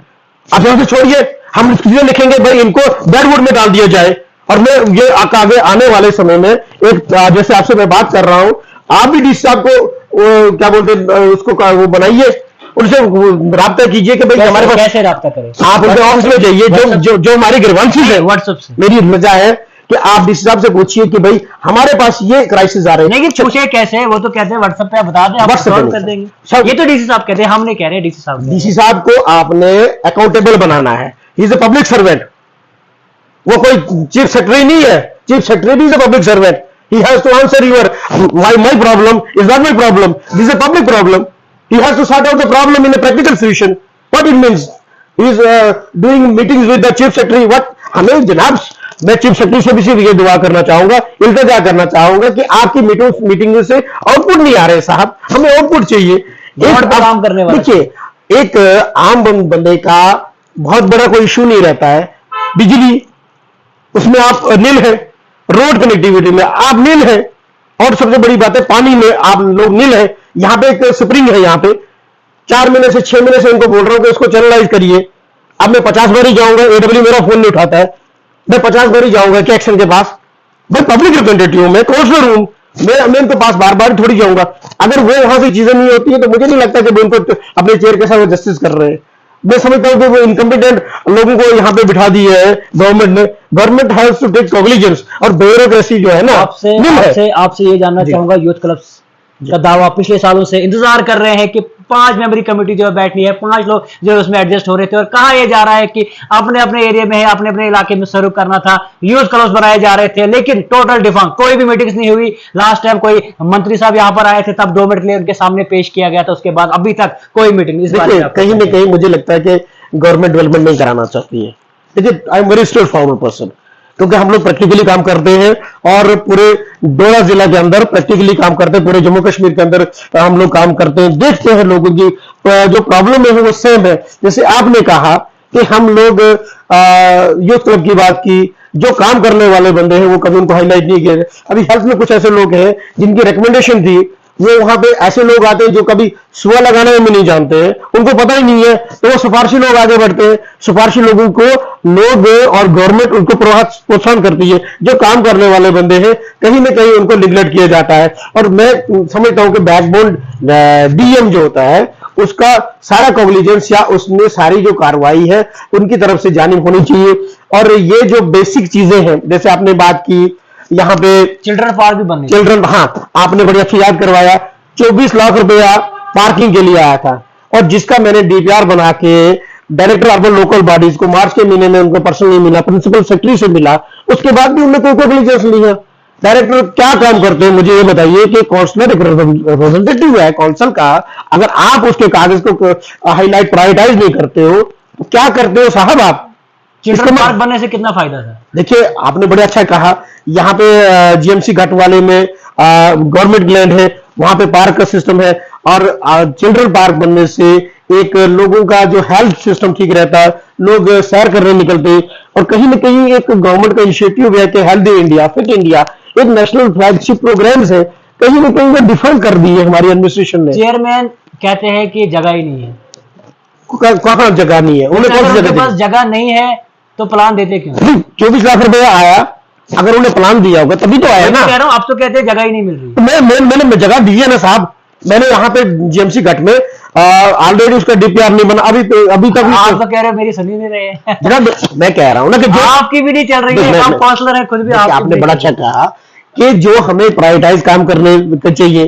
आप यहाँ से छोड़िए, हम चीजें लिखेंगे भाई इनको डेडवुड में डाल दिया जाए। और मैं ये आगे आने वाले समय में एक जैसे आपसे मैं बात कर रहा हूं, आप भी डीसी साहब को क्या बोलते हैं उसको वो बनाइए, उनसे राब्ता कीजिए कि भाई हमारे पास कैसे राब्ता करें, आप उनके ऑफिस में जाइए, जो हमारी ग्रीवांसेस है व्हाट्सएप से। मेरी मजा है कि आप डीसी साहब से पूछिए कि भाई हमारे पास ये क्राइसिस आ रहे हैं। लेकिन पूछे कैसे, वो तो कहते हैं व्हाट्सएप पे बता दें, आप सॉल्व कर देंगे। ये तो डीसी साहब कहते हैं, हम नहीं कह रहे, डीसी साहब। डीसी साहब को आपने अकाउंटेबल बनाना है, he is a public servant, वो कोई चीफ सेक्रेटरी नहीं है, chief secretary is a public servant, he has to answer your my problem is not my problem, this is a public problem, he has to sort out the problem in a practical solution, what it means, he is doing meetings with the chief secretary, what हमें जनाब, मैं chief secretary से भी सिर्फ ये दुआ करना चाहूंगा, इल्तिजा करना चाहूंगा कि आपकी मीटिंग से आउटपुट नहीं आ रहे साहब, हमें आउटपुट चाहिए। एक काम करने वाला, देखिए एक आम बंदे का बहुत बड़ा कोई इशू नहीं रहता है, बिजली उसमें आप नील है, रोड कनेक्टिविटी में आप नील है, और सबसे बड़ी बात है पानी में आप लोग नील है। यहां पे एक स्प्रिंग है, यहाँ पे 4 महीने से 6 महीने से इनको बोल रहा हूं कि इसको चैनलाइज करिए। अब मैं 50 बार ही जाऊंगा, एडब्ल्यू मेरा फोन नहीं उठाता है, मैं 50 बार ही जाऊंगा कि एक्शन के पास, मैं पब्लिक रिप्रेजेंटेटिव हूं, मैं काउंसलर हूं, मैं इनके पास बार बार थोड़ी जाऊंगा। अगर वो वहां से चीजें नहीं होती है तो मुझे नहीं लगता कि वो इनको अपने चेयर के साथ जस्टिस कर रहे हैं। मैं समझता हूं कि वो इनकम्पिटेंट लोगों को यहां पे बिठा दिए है गवर्नमेंट ने। Government has to take cognizance, और ब्यूरोक्रेसी जो है ना, आपसे ये जानना चाहूंगा, यूथ क्लब का दावा पिछले सालों से इंतजार कर रहे हैं कि 5 मेंबरी कमेटी जो है बैठनी है, 5 लोग जो है उसमें एडजस्ट हो रहे थे, और कहा यह जा रहा है कि अपने अपने एरिया में है, अपने अपने इलाके में सर्व करना था, यूथ क्लब्स बनाए जा रहे थे, लेकिन टोटल डिफंक, कोई भी मीटिंग्स नहीं हुई। लास्ट टाइम कोई मंत्री साहब यहां पर आए थे, तब 2 मिनट के लिए उनके सामने पेश किया गया था, उसके बाद अभी तक कोई मीटिंग। इस बारे में कहीं ना कहीं मुझे लगता है कि गवर्नमेंट डेवलपमेंट नहीं कराना चाहती है। देखिए I am very straight forward person, क्योंकि हम लोग प्रैक्टिकली काम करते हैं, और पूरे डोडा जिला के अंदर प्रैक्टिकली काम करते हैं, पूरे जम्मू कश्मीर के अंदर हम लोग काम करते हैं, देखते हैं लोगों की जो प्रॉब्लम है वो सेम है। जैसे आपने कहा कि हम लोग यूथ क्लब की बात की, जो काम करने वाले बंदे हैं वो कभी उनको हाईलाइट नहीं किए। अभी हेल्थ में कुछ ऐसे लोग हैं जिनकी रिकमेंडेशन थी, वो वहां पे ऐसे लोग आते हैं जो कभी सुआ लगाने में नहीं जानते हैं, उनको पता ही नहीं है, तो वो सिफारशी लोग आगे बढ़ते हैं। सिफारशी लोगों को लोग और गवर्नमेंट उनको प्रोत्साहन करती है। जो काम करने वाले बंदे हैं कहीं ना कहीं उनको निगलेक्ट किया जाता है। और मैं समझता हूं कि बैकबोन डीएम जो होता है उसका सारा कॉग्निजेंस या उसमें सारी जो कार्रवाई है उनकी तरफ से जानिब होनी चाहिए। और ये जो बेसिक चीजें हैं, जैसे आपने बात की यहाँ पे चिल्ड्रन पार्क भी बनने, चिल्ड्रन, हाँ आपने बड़ी अच्छी याद करवाया, 24 लाख रुपया पार्किंग के लिए आया था, और जिसका मैंने डीपीआर बना के डायरेक्टर अर्बन लोकल बॉडीज को मार्च के महीने में उनको पर्सनली मिला, प्रिंसिपल सेक्रेटरी से मिला, उसके बाद भी उन्होंने कोई कॉग्निजेंस लिया। डायरेक्टर क्या काम करते हैं मुझे ये बताइए कि काउंसलर एक रिप्रेजेंटेटिव है काउंसिल का, अगर आप उसके कागज को हाईलाइट प्रायोरिटाइज नहीं करते हो तो क्या करते हो साहब आप? चिल्ड्रन पार्क बनने से कितना फायदा था? देखिए आपने बड़े अच्छा कहा, यहाँ पे जीएमसी घाट वाले में गवर्नमेंट लैंड है, वहां पे पार्क का सिस्टम है, और चिल्ड्रन पार्क बनने से एक लोगों का जो हेल्थ सिस्टम ठीक रहता है, लोग सैर करने निकलते, और कहीं ना कहीं एक गवर्नमेंट का इनिशिएटिव है कि हेल्दी इंडिया फिट इंडिया एक नेशनल फ्लैगशिप प्रोग्राम्स है, कहीं ना कहीं वो डिफर कर दी है हमारी एडमिनिस्ट्रेशन ने। चेयरमैन कहते हैं कि जगह ही नहीं है, कहाँ जगह नहीं है, उन्हें कौन सी जगह? जगह नहीं है तो प्लान देते क्यों? 24 लाख रुपया आया, अगर उन्हें प्लान दिया होगा तभी तो आया ना। कह रहा हूं, आप तो कहते हैं जगह ही नहीं मिल रही। मैंने जगह दी है ना साहब, मैंने यहाँ पे जीएमसी घाट में ऑलरेडी उसका डीपीआर नहीं बना अभी तक। आप तो कह रहे हो मेरी सुनी नहीं रहे जनाब, मैं कह रहा हूँ ना कि जो आपकी भी नहीं चल रही है, आप काउंसलर हैं खुद भी। आपने बड़ा अच्छा कहा कि जो हमें प्रायोरिटाइज काम करने चाहिए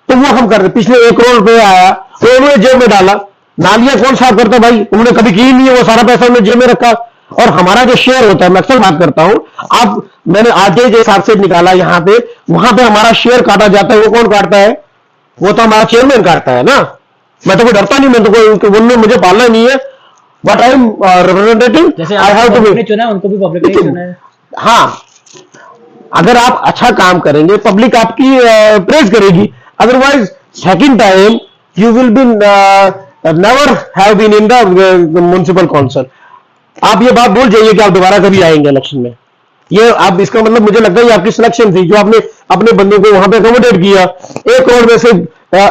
तो वो हम कर रहे। पिछले 1 करोड़ रुपए आया तो उन्होंने जेब में डाला, नालियां कौन साफ करता भाई? उन्होंने कभी की नहीं है, वो सारा पैसा उन्होंने जेब में रखा। और हमारा जो शेयर होता है, मैं अक्सर बात करता हूं, अब मैंने आरटीआई के हिसाब से निकाला, यहाँ पे वहां पे हमारा शेयर काटा जाता है। वो कौन काटता है? वो तो हमारा चेयरमैन काटता है ना। मैं तो कोई डरता नहीं, मैं तो कोई उनने मुझे पालना नहीं है, but I am representative, I have to be. चुना उनको भी पब्लिक ने चुना है। हाँ, अगर आप अच्छा काम करेंगे पब्लिक आपकी प्रेज करेगी, otherwise second time you will be never have been in the municipal council. आप ये बात भूल जाइए कि आप दोबारा कभी आएंगे इलेक्शन में। ये आप, इसका मतलब मुझे लगता है ये आपकी सिलेक्शन थी, जो आपने अपने बंदों को वहां पे अकोमोडेट किया। 1 करोड़ में से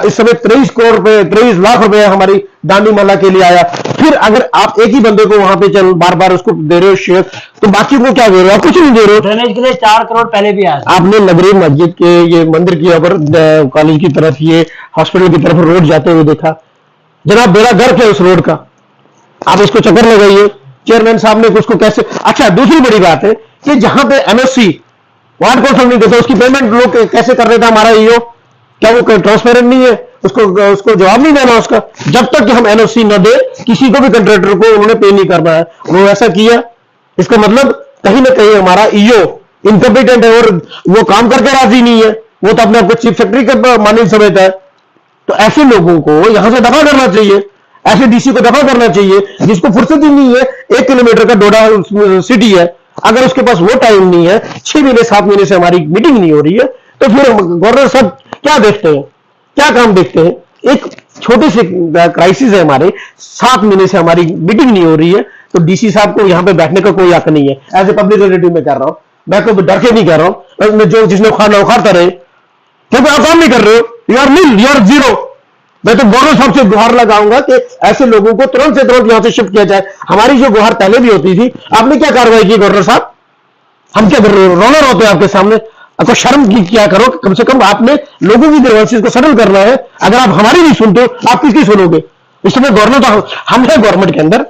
इस समय 23 करोड़ रुपए, 23 लाख रुपए हमारी दांडी माला के लिए आया। फिर अगर आप एक ही बंदे को वहां पे चल बार बार उसको दे रहे हो शेयर, तो बाकी को क्या दे रहे हो? आप कुछ नहीं दे रहे हो। ड्रेनेज के लिए 4 करोड़ पहले भी आया। आपने नगरी मस्जिद के ये मंदिर की ऊपर कॉलेज की तरफ, ये हॉस्पिटल की तरफ रोड जाते हुए देखा। जनाब बेड़ा गर्क है उस रोड का, आप उसको चक्कर लगाइए। चेयरमैन साहब ने उसको कैसे। अच्छा, दूसरी बड़ी बात है कि जहां पे एमएससी वार्ड कौंसिल नहीं देता, उसकी पेमेंट लोग कैसे कर रहे थे हमारा ईओ? क्या वो ट्रांसपेरेंट नहीं है? उसको जवाब नहीं देना उसका। जब तक कि हम एनओसी न दे किसी को भी कंट्रैक्टर को, उन्होंने पे नहीं करना है। वो ऐसा किया, इसका मतलब कहीं ना कहीं हमारा ईओ इनकम्पिटेंट है और वो काम करके राजी नहीं है। वो तो अपने आपको चीफ सेक्रेटरी का मानिंग समझता है। तो ऐसे लोगों को यहां से दफा करना चाहिए, ऐसे डीसी को दफा करना चाहिए जिसको फुर्सत ही नहीं है। 1 किलोमीटर का डोडा सिटी है, अगर उसके पास वो टाइम नहीं है, 6 महीने 7 महीने से हमारी मीटिंग नहीं हो रही है, तो फिर गवर्नर साहब क्या देखते हैं, क्या काम देखते हैं? एक छोटे से क्राइसिस है हमारे, 7 महीने से हमारी मीटिंग नहीं हो रही है, तो डीसी साहब को यहां पे बैठने का कोई हक नहीं है। एज ए पब्लिक रिलेटिव में कह रहा हूं, मैं कोई डर के नहीं कह रहा हूं। जो जिसने खाना उखाड़ता रहे, क्योंकि आप काम नहीं कर रहे हो, you are nil, you are zero. मैं तो गवर्नर साहब से गुहार लगाऊंगा कि ऐसे लोगों को तुरंत से तुरंत यहां से शिफ्ट किया जाए। हमारी जो गुहार पहले भी होती थी, आपने क्या कार्रवाई की गवर्नर साहब? हम क्या रोनर होते हैं आपके सामने? आपको शर्म की क्या करो, कम से कम आपने लोगों की ग्रीवेंसेस को सेटल करना है। अगर आप हमारी नहीं सुनते हो, आप किसकी सुनोगे? इस समय गवर्नर तो हम है गवर्नमेंट के अंदर।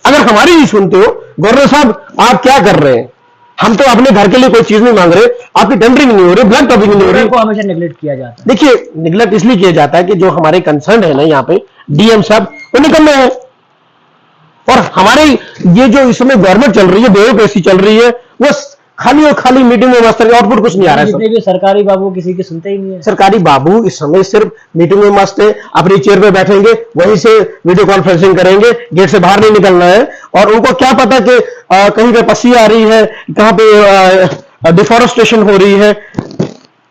अगर हमारी नहीं सुनते हो गवर्नर साहब, आप क्या कर रहे हैं? हम तो अपने घर के लिए कोई चीज नहीं मांग रहे, आपकी टेंडरिंग नहीं हो रही, ब्लैक टॉपिंग नहीं हो रही। को हमेशा नेग्लेक्ट किया जाता है। देखिए, निगलेक्ट इसलिए किया जाता है कि जो हमारे कंसर्न है ना यहाँ पे डीएम साहब, वो निकल रहे हैं। और हमारे ये जो इस समय गवर्नमेंट चल रही है, ब्यूरोक्रेसी चल रही है, वो खाली और खाली मीटिंग में मस्त है, आउटपुट कुछ नहीं आ रहा है। जितने भी सरकारी बाबू किसी की सुनते ही नहीं है। सरकारी बाबू इस समय सिर्फ मीटिंग में मस्त है, अपनी चेयर पे बैठेंगे, वहीं से वीडियो कॉन्फ्रेंसिंग करेंगे, गेट से बाहर नहीं निकलना है। और उनको क्या पता कि कहीं पे पसी आ रही है, कहां पे डिफॉरेस्टेशन हो रही है।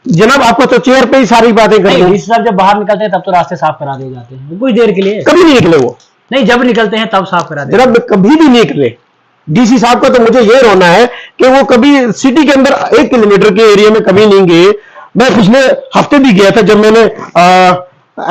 जनाब आपको तो चेयर पे ही सारी बातें करनी है। साहब जब बाहर निकलते हैं तब तो रास्ते साफ करा दिए जाते हैं, कुछ देर के लिए। कभी नहीं निकले वो। नहीं, जब निकलते हैं तब साफ करा देते हैं। जनाब कभी भी नहीं निकले। डीसी साहब का तो मुझे ये रोना है कि वो कभी सिटी के अंदर 1 किलोमीटर के एरिया में कभी नहीं गए। मैं पिछले हफ्ते भी गया था, जब मैंने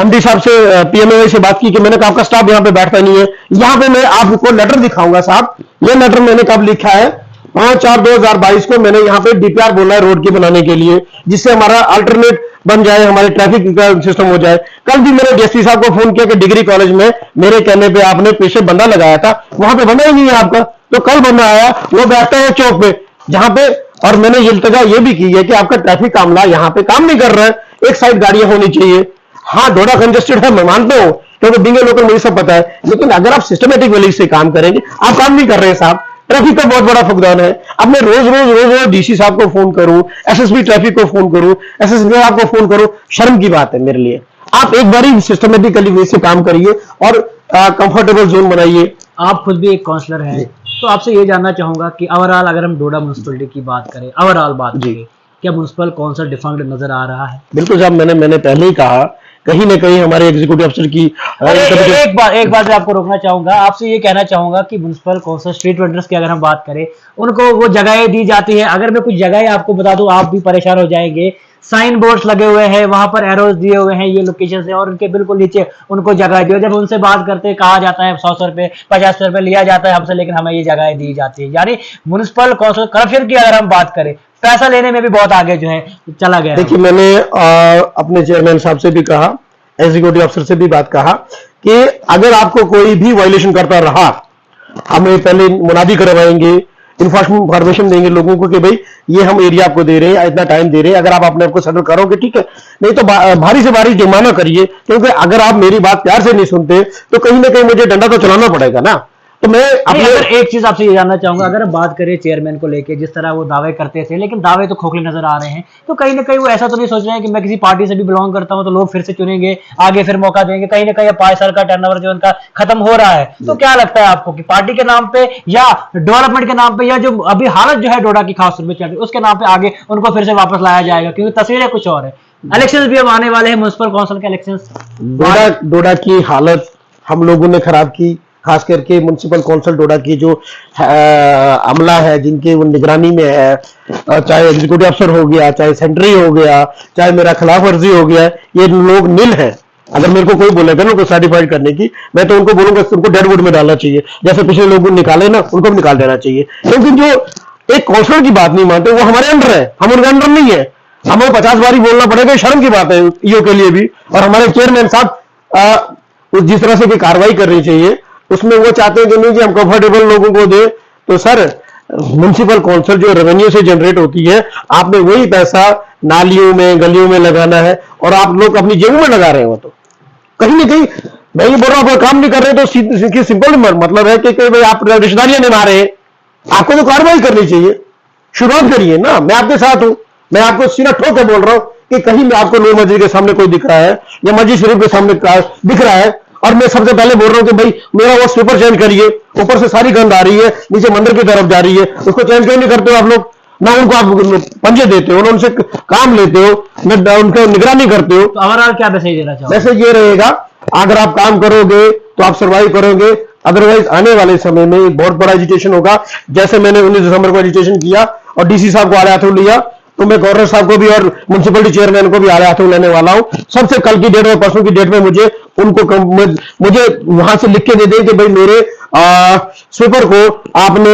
एमडी साहब से, पीएमए से बात की कि मैंने कहा आपका स्टाफ यहाँ पे बैठता नहीं है। यहाँ पे मैं आपको लेटर दिखाऊंगा साहब, ये लेटर मैंने कब लिखा है, 5/4/2022 को मैंने यहाँ पे डीपीआर बोला है रोड के बनाने के लिए, जिससे हमारा अल्टरनेट बन जाए, हमारे ट्रैफिक का सिस्टम हो जाए। कल भी मैंने डीएसपी साहब को फोन किया कि डिग्री कॉलेज में मेरे कहने पे आपने पेशे बंदा लगाया था, वहां पे बंदा ही नहीं है आपका। तो कल बंदा आया, वो बैठता है चौक पे जहां पे, और मैंने इल्तजा ये भी की है कि आपका ट्रैफिक कामला यहाँ पे काम नहीं कर रहा है, एक साइड गाड़ियां होनी चाहिए। हाँ, डोडा कंजेस्टेड है, मैं मानता हूं, क्योंकि बिंगे लोकल मुझे सब पता है, लेकिन अगर आप सिस्टमेटिक वैली से काम करेंगे, आप काम नहीं कर रहे हैं साहब। ट्रैफिक का बहुत बड़ा फुकदान है। अब मैं रोज डीसी साहब को फोन करूं, एसएसबी ट्रैफिक को फोन करूं, एसएसबी साहब को फोन करूं, शर्म की बात है मेरे लिए। आप एक बार ही सिस्टमेटिकली वे से काम करिए और कंफर्टेबल जोन बनाइए। आप खुद भी एक काउंसलर हैं, तो आपसे ये जानना चाहूंगा कि ओवरऑल अगर हम डोडा म्युनिसिपलिटी की बात करें, ओवरऑल बात करें, क्या म्युनिसिपल काउंसिल डिफंक्ट नजर आ रहा है? बिल्कुल साहब, मैंने पहले ही कहा, कहीं ना कहीं हमारे एग्जीक्यूटिव अफसर की एक बार मैं आपको रोकना चाहूंगा, आपसे ये कहना चाहूंगा कि म्युनिसिपल काउंसिल स्ट्रीट वेंडर्स की अगर हम बात करें, उनको वो जगहें दी जाती है। अगर मैं कुछ जगहें आपको बता दूं, आप भी परेशान हो जाएंगे। साइन बोर्ड्स लगे हुए हैं, वहां पर एरोज दिए हुए हैं, ये लोकेशन है, और उनके बिल्कुल नीचे उनको जगह दी। जब उनसे बात करते कहा जाता है 100 रुपए 50 रुपए लिया जाता है हमसे, लेकिन हमें ये जगह दी जाती है। यानी म्युनिसिपल काउंसिल करप्शन की अगर हम बात करें, पैसा लेने में भी बहुत आगे जो है चला गया। देखिए, मैंने अपने चेयरमैन साहब से भी कहा, एग्जीक्यूटिव अफसर से भी बात कहा कि अगर आपको कोई भी वायलेशन करता रहा, हमें पहले मुनादी करवाएंगे, इन्फॉर्मेशन देंगे लोगों को कि भाई ये हम एरिया आपको दे रहे हैं, इतना टाइम दे रहे हैं, अगर आप अपने आप को सेटल करोगे ठीक है, नहीं तो भारी से भारी जुर्माना करिए। क्योंकि अगर आप मेरी बात प्यार से नहीं सुनते तो कहीं ना कहीं मुझे डंडा तो चलाना पड़ेगा ना। तो मैं अपने एक चीज आपसे ये जानना चाहूंगा, अगर हम बात करें चेयरमैन को लेके, जिस तरह वो दावे करते थे, लेकिन दावे तो खोखले नजर आ रहे हैं, तो कहीं ना कहीं वो ऐसा तो नहीं सोच रहे हैं कि मैं किसी पार्टी से भी बिलोंग करता हूं तो लोग फिर से चुनेंगे, आगे फिर मौका देंगे। कहीं ना कहीं 5 साल का टर्नओवर जो उनका खत्म हो रहा है, तो क्या लगता है आपको कि पार्टी के नाम पे या डेवलपमेंट के नाम पे, या जो अभी हालत जो है डोडा की खास तौर पर चल रही है उसके नाम पे आगे उनको फिर से वापस लाया जाएगा? क्योंकि तस्वीरें कुछ और है। इलेक्शंस भी अब आने वाले हैं, म्युनिसिपल काउंसिल के इलेक्शंस। डोडा की हालत हम लोगों ने खराब की, खास करके म्युनिसिपल काउंसिल डोडा की जो अमला है, जिनके वो निगरानी में है, चाहे एग्जीक्यूटिव अफसर हो गया, चाहे सेंट्री हो गया, चाहे मेरा खिलाफ वर्जी हो गया, ये लोग नील है। अगर मेरे को कोई बोलेगा ना उनको सर्टिफाइड करने की, मैं तो उनको बोलूंगा उनको डेडवुड में डालना चाहिए, जैसे पिछले लोग निकाले ना, उनको भी निकाल देना चाहिए। क्योंकि जो एक काउंसलर की बात नहीं मानते, वो हमारे अंडर है, हम उनके अंडर नहीं है। हमें 50 बारी बोलना पड़ेगा, शर्म की बात है ईओ के लिए भी। और हमारे चेयरमैन साहब जिस तरह से की कार्रवाई करनी चाहिए, उसमें वो चाहते हैं कि नहीं जी हम कंफर्टेबल लोगों को दे। तो सर, म्युनिसिपल काउंसिल जो रेवेन्यू से जनरेट होती है, आपने वही पैसा नालियों में गलियों में लगाना है, और आप लोग अपनी जेबों में लगा रहे हो। तो कहीं ना कहीं मैं ये बोल रहा हूं, काम नहीं कर रहे तो सिंपल मतलब है कि भाई आप रिश्तेदारियां निभा रहे हैं, आपको तो कार्रवाई करनी चाहिए, शुरुआत करिए ना। मैं आपके साथ हूं, मैं आपको सीधा ठोक के बोल रहा हूं कि कहीं भी आपको नूर मस्जिद के सामने कोई दिख रहा है या मस्जिद शरीफ के सामने दिख रहा है, और मैं सबसे पहले बोल रहा हूं कि भाई मेरा वो स्वीपर चेंज करिए, ऊपर से सारी गंद आ रही है, नीचे मंदिर की तरफ जा रही है, उसको चेंज क्यों नहीं करते हो आप लोग? ना उनको आप पंजे देते हो, ना उनसे काम लेते हो, ना उनको निगरानी करते हो। तो ओवरऑल क्या मैसेज देना चाहोगे? मैसेज ये रहेगा, अगर आप काम करोगे तो आप सर्वाइव करोगे, अदरवाइज आने वाले समय में एक बहुत बड़ा एजुटेशन होगा। जैसे मैंने 19 दिसंबर को एजुटेशन किया और डीसी साहब को आड़े हाथों लिया, तो मैं गवर्नर साहब को भी और म्युनिसिपलिटी चेयरमैन को भी आड़े हाथों लेने वाला हूं। सबसे कल की डेट और परसों की डेट में मुझे वहां से लिख के दे दें कि भाई मेरे स्वीपर को आपने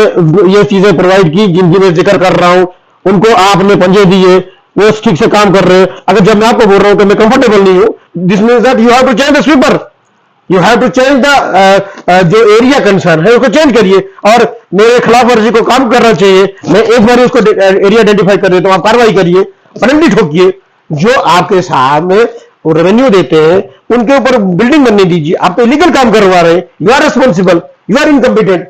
ये चीजें प्रोवाइड की जिनकी मैं जिक्र कर रहा हूं, उनको आपने पंजे दिए, वो ठीक से काम कर रहे हैं। अगर जब मैं आपको बोल रहा हूं कि मैं कंफर्टेबल नहीं हूं, this means that you have to change the sweeper, you have to change the जो एरिया कंसर्न है उसको चेंज करिए, और मेरे खिलाफ वर्जी को काम करना चाहिए। मैं एक बार उसको एरिया आइडेंटिफाई कर देता हूं, आप कार्रवाई करिए, पेनल्टी ठोकिए। जो आपके सामने वो रेवेन्यू देते हैं उनके ऊपर बिल्डिंग बनने दीजिए। आप तो इलीगल काम करवा रहे हैं, you are responsible, you are incompetent.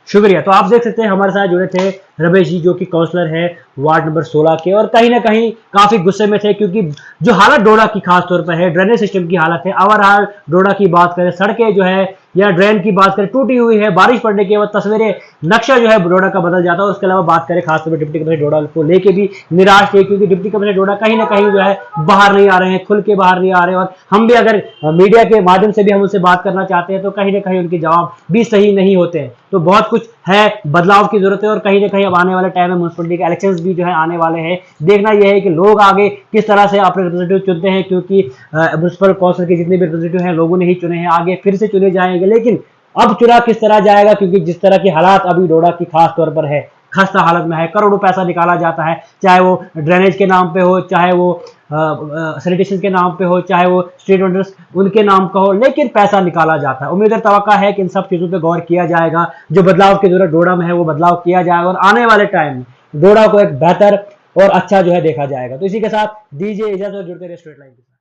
शुक्रिया। तो आप देख सकते हैं हमारे साथ जुड़े थे रमेश जी, जो कि काउंसलर है वार्ड नंबर 16 के, और कहीं ना कहीं काफी गुस्से में थे, क्योंकि जो हालत डोडा की खास तौर पर है, ड्रेनेज सिस्टम की हालत है। ओवरऑल डोडा की बात करें, सड़कें जो है या ड्रेन की बात करें टूटी हुई है, बारिश पड़ने के बाद तस्वीरें नक्शा जो है डोडा का बदल जाता है। उसके अलावा बात करें खासतौर पर डिप्टी कमिश्नर डोडा को लेके भी निराश थे, क्योंकि डिप्टी कमिश्नर डोडा कहीं ना कहीं जो है बाहर नहीं आ रहे हैं, खुल के बाहर नहीं आ रहे हैं। और हम भी अगर मीडिया के माध्यम से भी हम उनसे बात करना चाहते हैं तो कहीं ना कहीं उनके जवाब भी सही नहीं होते हैं। तो बहुत कुछ है, बदलाव की जरूरत है, और कहीं ना कहीं अब आने वाले टाइम में म्युनिसिपलिटी के इलेक्शंस भी जो है आने वाले हैं। देखना यह है कि लोग आगे किस तरह से अपने रिप्रेजेंटेटिव चुनते हैं, क्योंकि म्युनिसिपल काउंसिल के जितने भी रिप्रेजेंटेटिव हैं लोगों ने ही चुने हैं, आगे फिर से चुने जाएंगे। लेकिन अब चुना किस तरह जाएगा, क्योंकि जिस तरह की हालात अभी डोडा की खास तौर पर है, खस्ता हालत में है, करोड़ों पैसा निकाला जाता है, चाहे वो ड्रेनेज के नाम पे हो, चाहे वो सैनिटेशन के नाम पे हो, चाहे वो स्ट्रीट वेंडर्स उनके नाम का हो, लेकिन पैसा निकाला जाता है। उम्मीद है, तवक्का है कि इन सब चीजों पे गौर किया जाएगा। जो बदलाव की जरूरत डोडा में है वो बदलाव किया जाएगा, और आने वाले टाइम में डोडा को एक बेहतर और अच्छा जो है देखा जाएगा। तो इसी के साथ दीजिए इजाजत, जुड़ते रहिए स्ट्रेट लाइन के साथ।